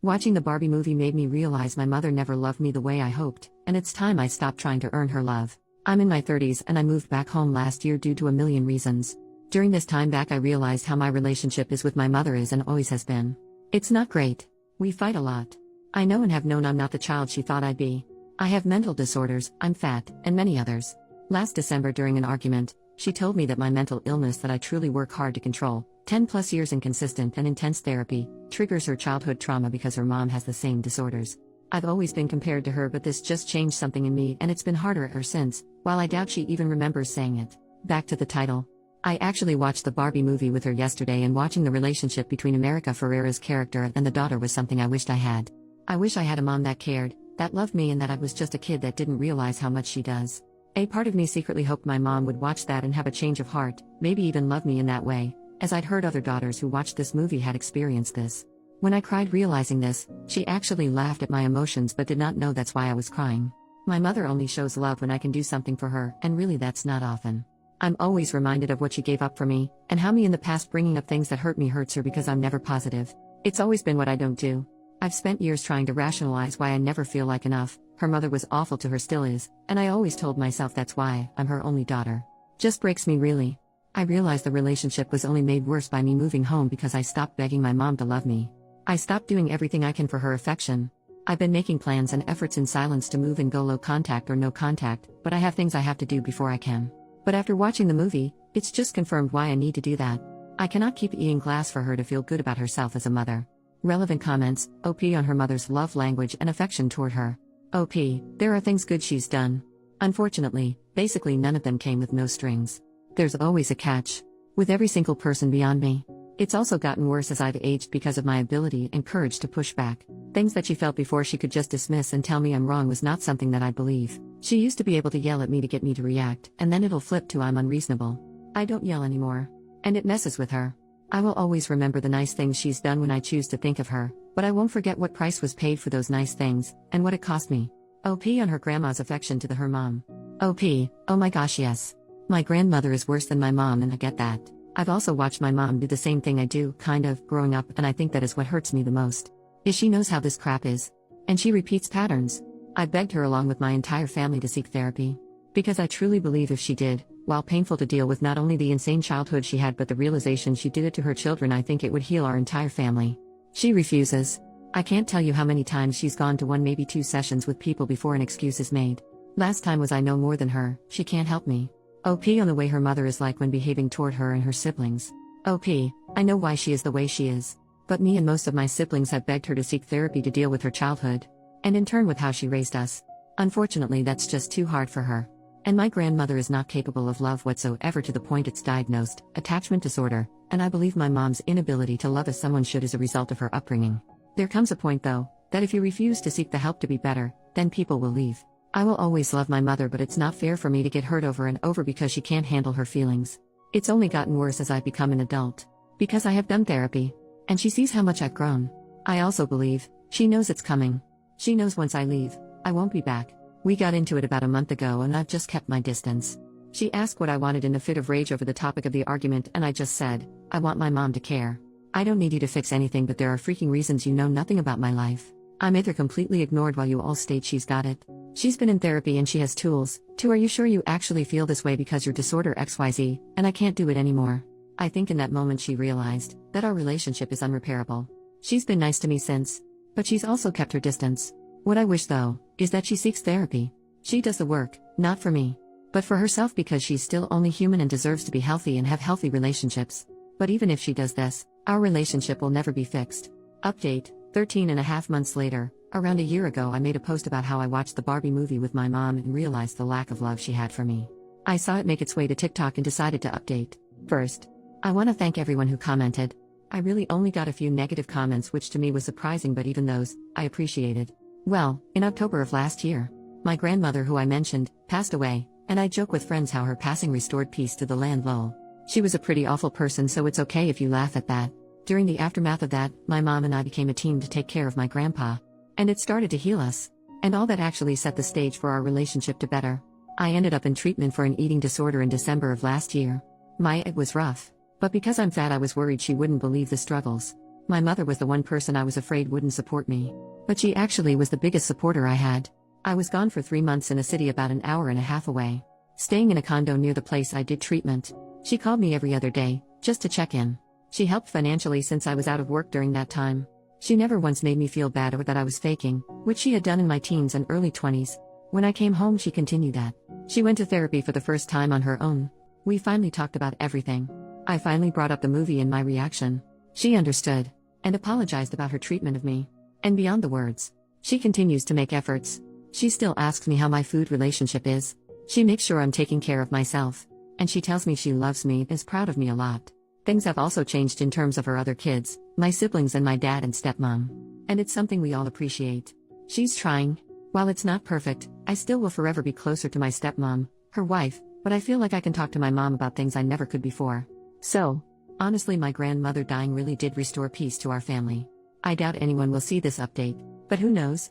Watching the Barbie movie made me realize my mother never loved me the way I hoped, and it's time I stopped trying to earn her love. I'm in my 30s and I moved back home last year due to a million reasons. During this time back I realized how my relationship is with my mother is and always has been. It's not great. We fight a lot. I know and have known I'm not the child she thought I'd be. I have mental disorders, I'm fat, and many others. Last December during an argument, she told me that my mental illness that I truly work hard to control, 10 plus years in consistent and intense therapy, triggers her childhood trauma because her mom has the same disorders. I've always been compared to her, but this just changed something in me and it's been harder ever since, while I doubt she even remembers saying it. Back to the title. I actually watched the Barbie movie with her yesterday, and watching the relationship between America Ferrera's character and the daughter was something I wished I had. I wish I had a mom that cared, that loved me, and that I was just a kid that didn't realize how much she does. A part of me secretly hoped my mom would watch that and have a change of heart, maybe even love me in that way, as I'd heard other daughters who watched this movie had experienced this. When I cried realizing this, she actually laughed at my emotions but did not know that's why I was crying. My mother only shows love when I can do something for her, and really that's not often. I'm always reminded of what she gave up for me, and how me in the past bringing up things that hurt me hurts her because I'm never positive. It's always been what I don't do. I've spent years trying to rationalize why I never feel like enough. Her mother was awful to her, still is, and I always told myself that's why I'm her only daughter. Just breaks me really. I realized the relationship was only made worse by me moving home because I stopped begging my mom to love me. I stopped doing everything I can for her affection. I've been making plans and efforts in silence to move and go low contact or no contact, but I have things I have to do before I can. But after watching the movie, it's just confirmed why I need to do that. I cannot keep eating glass for her to feel good about herself as a mother. Relevant comments, OP on her mother's love language and affection toward her. OP, there are things good she's done. Unfortunately, basically none of them came with no strings. There's always a catch. With every single person beyond me. It's also gotten worse as I've aged because of my ability and courage to push back. Things that she felt before she could just dismiss and tell me I'm wrong was not something that I'd believe. She used to be able to yell at me to get me to react, and then it'll flip to I'm unreasonable. I don't yell anymore. And it messes with her. I will always remember the nice things she's done when I choose to think of her, but I won't forget what price was paid for those nice things, and what it cost me. OP on her grandma's affection to her mom. OP, oh my gosh yes. My grandmother is worse than my mom and I get that. I've also watched my mom do the same thing I do, kind of, growing up, and I think that is what hurts me the most. Is she knows how this crap is. And she repeats patterns. I begged her along with my entire family to seek therapy. Because I truly believe if she did, while painful to deal with not only the insane childhood she had but the realization she did it to her children, I think it would heal our entire family. She refuses. I can't tell you how many times she's gone to 1 maybe 2 sessions with people before an excuse is made. Last time was I know more than her, she can't help me. OP on the way her mother is like when behaving toward her and her siblings. OP, I know why she is the way she is. But me and most of my siblings have begged her to seek therapy to deal with her childhood. And in turn with how she raised us. Unfortunately that's just too hard for her. And my grandmother is not capable of love whatsoever to the point it's diagnosed, attachment disorder, and I believe my mom's inability to love as someone should is a result of her upbringing. There comes a point though, that if you refuse to seek the help to be better, then people will leave. I will always love my mother, but it's not fair for me to get hurt over and over because she can't handle her feelings. It's only gotten worse as I've become an adult. Because I have done therapy. And she sees how much I've grown. I also believe, she knows it's coming. She knows once I leave, I won't be back. We got into it about a month ago and I've just kept my distance. She asked what I wanted in a fit of rage over the topic of the argument and I just said, I want my mom to care. I don't need you to fix anything, but there are freaking reasons you know nothing about my life. I'm either completely ignored while you all state she's got it. She's been in therapy and she has tools. Are you sure you actually feel this way because your disorder XYZ, and I can't do it anymore? I think in that moment she realized that our relationship is unrepairable. She's been nice to me since, but she's also kept her distance. What I wish though, is that she seeks therapy. She does the work, not for me, but for herself because she's still only human and deserves to be healthy and have healthy relationships. But even if she does this, our relationship will never be fixed. Update, 13.5 months later. Around a year ago I made a post about how I watched the Barbie movie with my mom and realized the lack of love she had for me. I saw it make its way to TikTok and decided to update. First, I want to thank everyone who commented. I really only got a few negative comments, which to me was surprising, but even those, I appreciated. Well, in October of last year, my grandmother who I mentioned, passed away, and I joke with friends how her passing restored peace to the land lol. She was a pretty awful person, so it's okay if you laugh at that. During the aftermath of that, my mom and I became a team to take care of my grandpa. And it started to heal us. And all that actually set the stage for our relationship to better. I ended up in treatment for an eating disorder in December of last year. It was rough. But because I'm fat I was worried she wouldn't believe the struggles. My mother was the one person I was afraid wouldn't support me. But she actually was the biggest supporter I had. I was gone for 3 months in a city about an hour and a half away, staying in a condo near the place I did treatment. She called me every other day, just to check in. She helped financially since I was out of work during that time. She never once made me feel bad or that I was faking, which she had done in my teens and early 20s. When I came home, she continued that. She went to therapy for the first time on her own. We finally talked about everything. I finally brought up the movie and my reaction. She understood and apologized about her treatment of me. And beyond the words, she continues to make efforts. She still asks me how my food relationship is. She makes sure I'm taking care of myself. And she tells me she loves me and is proud of me a lot. Things have also changed in terms of her other kids, my siblings and my dad and stepmom. And it's something we all appreciate. She's trying. While it's not perfect, I still will forever be closer to my stepmom, her wife, but I feel like I can talk to my mom about things I never could before. So, honestly, my grandmother dying really did restore peace to our family. I doubt anyone will see this update, but who knows?